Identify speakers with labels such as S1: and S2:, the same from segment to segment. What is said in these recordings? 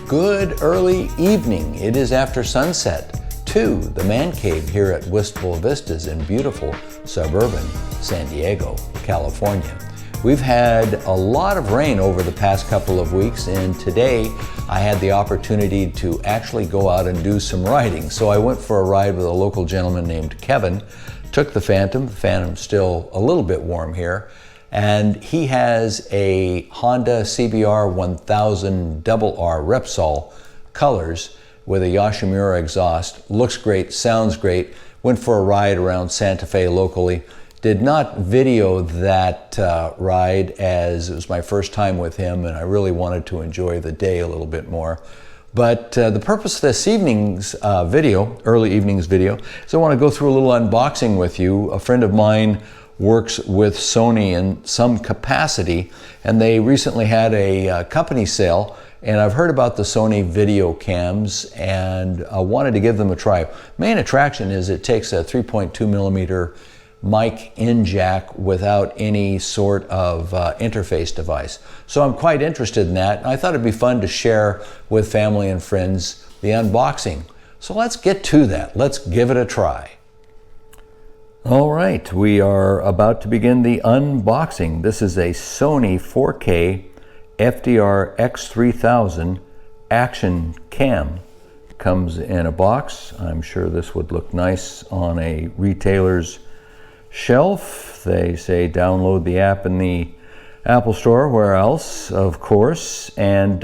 S1: Good early evening. It is after sunset to the Man Cave here at Wistful Vistas in beautiful suburban San Diego, California. We've had a lot of rain over the past couple of weeks, and today I had the opportunity to actually go out and do some riding. So I went for a ride with a local gentleman named Kevin, took the Phantom. The Phantom's still a little bit warm here, and he has a Honda CBR-1000 RR Repsol colors with a Yoshimura exhaust. Looks great, sounds great. Went for a ride around Santa Fe locally. Did not video that ride as it was my first time with him, and I really wanted to enjoy the day a little bit more. But the purpose of this evening's early evening's video, is I want to go through a little unboxing with you. A friend of mine works with Sony in some capacity, and they recently had a company sale, and I've heard about the Sony video cams and I wanted to give them a try. Main attraction is it takes a 3.2 millimeter mic in jack without any sort of interface device. So I'm quite interested in that. I thought it'd be fun to share with family and friends the unboxing. So let's get to that. Let's give it a try. All right, we are about to begin the unboxing. This is a Sony 4K FDR-X3000 action cam. Comes in a box. I'm sure this would look nice on a retailer's shelf. They say download the app in the Apple Store, where else, of course, and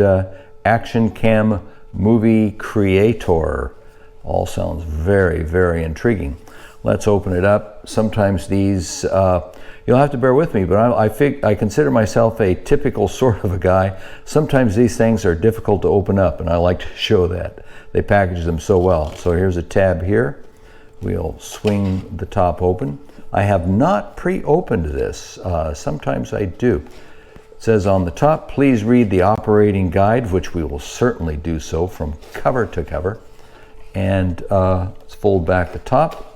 S1: Action Cam Movie Creator. All sounds very, very intriguing. Let's open it up. Sometimes these, you'll have to bear with me, but I consider myself a typical sort of a guy. Sometimes these things are difficult to open up, and I like to show that. They package them so well. So here's a tab here. We'll swing the top open. I have not pre-opened this. Sometimes I do. It says on the top, please read the operating guide, which we will certainly do so from cover to cover. And let's fold back the top.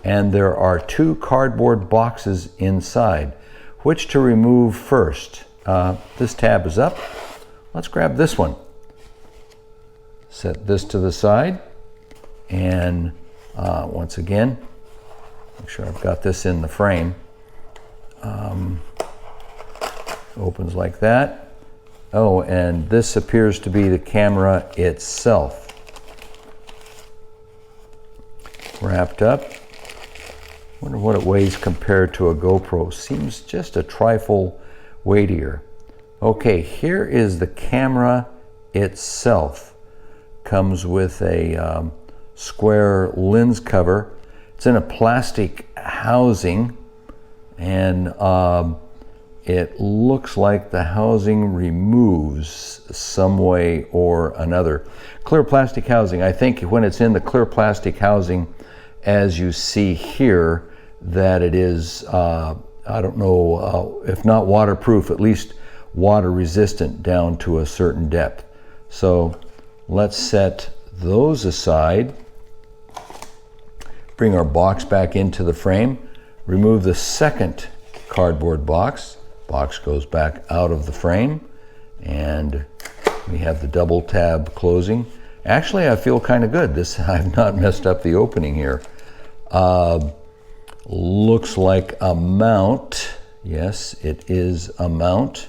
S1: And there are two cardboard boxes inside. Which to remove first? This tab is up. Let's grab this one. Set this to the side. And once again, make sure I've got this in the frame. Opens like that. Oh, and this appears to be the camera itself. Wrapped up. Wonder what it weighs compared to a GoPro. Seems just a trifle weightier. Okay, here is the camera itself. Comes with a square lens cover. It's in a plastic housing, and it looks like the housing removes some way or another. Clear plastic housing. I think when it's in the clear plastic housing, as you see here, that it is, I don't know, if not waterproof, at least water resistant down to a certain depth. So let's set those aside. Bring our box back into the frame. Remove the second cardboard box. Box goes back out of the frame. And we have the double tab closing. Actually, I feel kind of good. I've not messed up the opening here. Looks like a mount. Yes, it is a mount.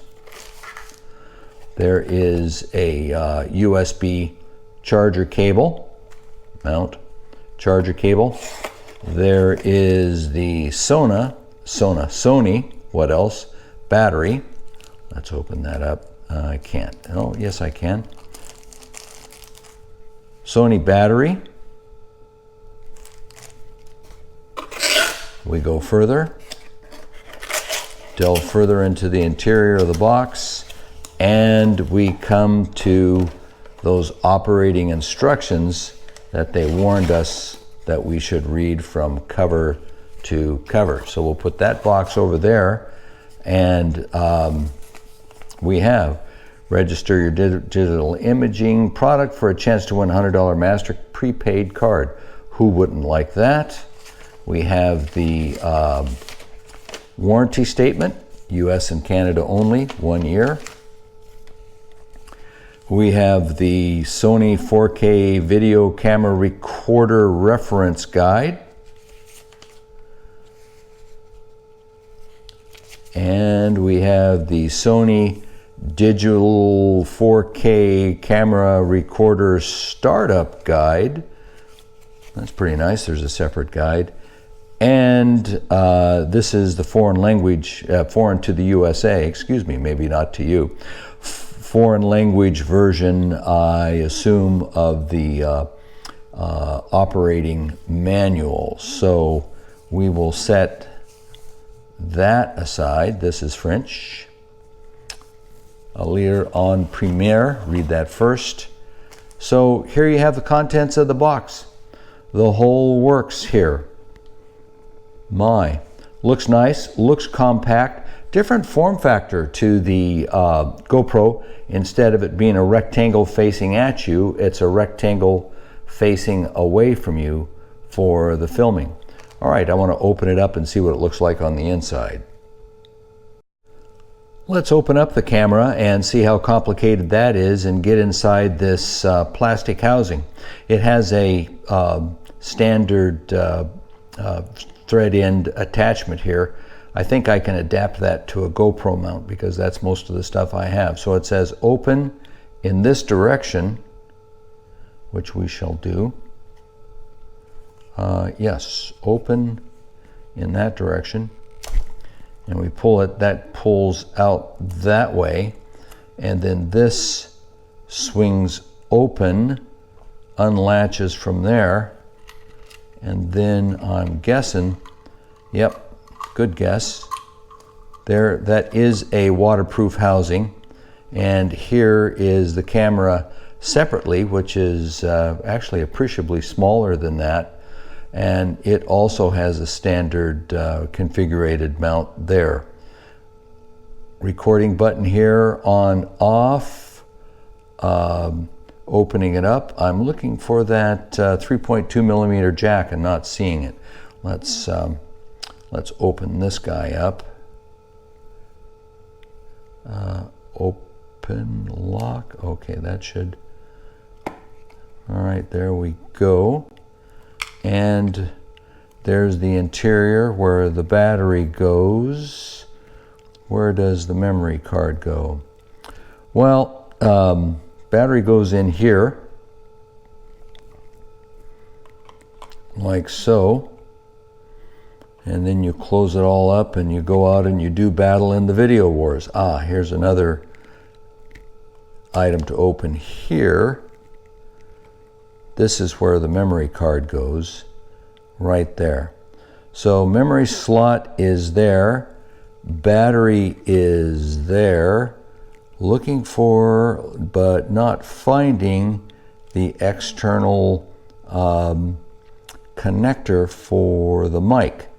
S1: There is a USB charger cable. Mount. Charger cable. There is the Sony, what else? Battery. Let's open that up. I can't. Oh, yes, I can. Sony battery. We go further. Delve further into the interior of the box, and we come to those operating instructions that they warned us that we should read from cover to cover. So we'll put that box over there, and we have register your digital imaging product for a chance to win a $100 Master prepaid card. Who wouldn't like that? We have the warranty statement, US and Canada only, 1 year. We have the Sony 4K video camera recorder reference guide. And we have the Sony digital 4K camera recorder startup guide. That's pretty nice. There's a separate guide. And this is the foreign language, foreign to the USA, excuse me, maybe not to you. Foreign language version, I assume, of the operating manual. So we will set that aside. This is French. A lire en premiere, read that first. So here you have the contents of the box. The whole works here. Looks nice, looks compact. Different form factor to the GoPro. Instead of it being a rectangle facing at you, it's a rectangle facing away from you for the filming. All right, I want to open it up and see what it looks like on the inside. Let's open up the camera and see how complicated that is and get inside this plastic housing. It has a standard thread end attachment here. I think I can adapt that to a GoPro mount because that's most of the stuff I have. So it says open in this direction, which we shall do. Yes, open in that direction. And we pull it, that pulls out that way. And then this swings open, unlatches from there. And then I'm guessing, yep, good guess. There, that is a waterproof housing. And here is the camera separately, which is actually appreciably smaller than that. And it also has a standard configurated mount there. Recording button here on off. Opening it up. I'm looking for that 3.2 millimeter jack and not seeing it. Let's open this guy up. Open lock. Okay, that should. All right, there we go. And there's the interior where the battery goes. Where does the memory card go? Well, battery goes in here, like so. And then you close it all up and you go out and you do battle in the video wars. Ah, here's another item to open here. This is where the memory card goes, right there. So memory slot is there, battery is there, looking for, but not finding the external connector for the mic.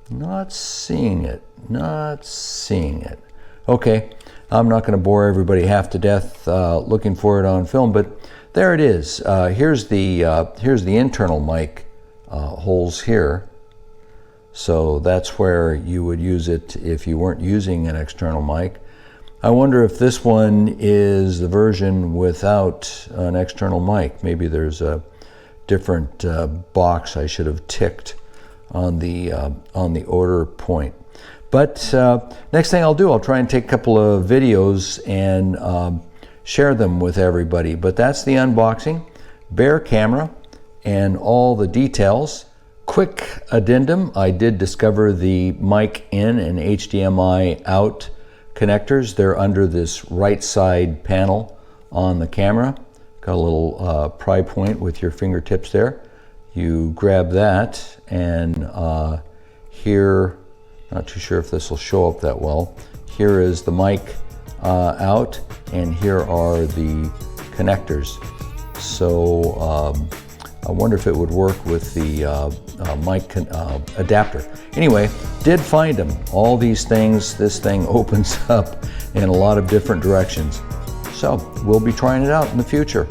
S1: Not seeing it, not seeing it. Okay. I'm not going to bore everybody half to death looking for it on film, but there it is. Here's the internal mic holes here. So that's where you would use it if you weren't using an external mic. I wonder if this one is the version without an external mic. Maybe there's a different box I should have ticked on the order point. But next thing I'll do, I'll try and take a couple of videos and share them with everybody. But that's the unboxing, bare camera, and all the details. Quick addendum, I did discover the mic in and HDMI out connectors. They're under this right side panel on the camera. Got a little pry point with your fingertips there. You grab that, and here, not too sure if this will show up that well. Here is the mic out, and here are the connectors. So I wonder if it would work with the mic adapter. Anyway, did find them. All these things, this thing opens up in a lot of different directions. So we'll be trying it out in the future.